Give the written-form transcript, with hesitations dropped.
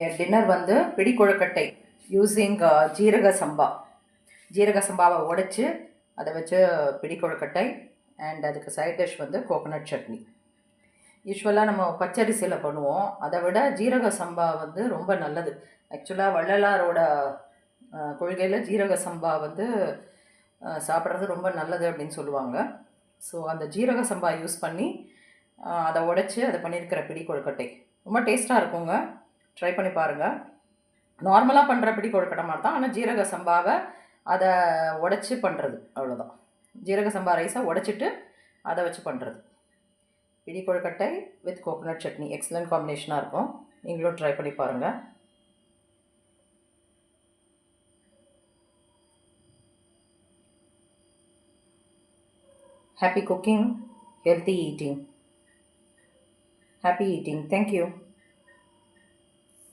Dinner வந்து பிடி கொழுக்கட்டை using ஜீரக சம்பாவை உடைச்சி அதை வச்சு பிடி கொழுக்கட்டை அண்ட் அதுக்கு சைட் டிஷ் வந்து கோகோனட் சட்னி. யூஸ்வலாக நம்ம பச்சரிசியில் பண்ணுவோம், அதை விட ஜீரக சம்பா வந்து ரொம்ப நல்லது. ஆக்சுவலாக வள்ளலாரோட கொள்கையில் ஜீரக சம்பா வந்து சாப்பிட்றது ரொம்ப நல்லது அப்படின்னு சொல்லுவாங்க. ஸோ அந்த ஜீரக சம்பா யூஸ் பண்ணி அதை உடைச்சி அதை பண்ணியிருக்கிற பிடி கொழுக்கட்டை ரொம்ப டேஸ்ட்டாக இருக்குங்க. ட்ரை பண்ணி பாருங்கள். நார்மலாக பண்ணுற பிடி கொழுக்கட்டை மாதிரி தான், ஆனால் ஜீரக சம்பாவை அதை உடைச்சி பண்ணுறது, அவ்வளோதான். ஜீரக சம்பா ரைஸை உடைச்சிட்டு அதை வச்சு பண்ணுறது. பிடி கொழுக்கட்டை வித் கோகோனட் சட்னி எக்ஸலண்ட் காம்பினேஷனாக இருக்கும். நீங்களும் ட்ரை பண்ணி பாருங்கள். Happy cooking, healthy eating. Happy eating. Thank you.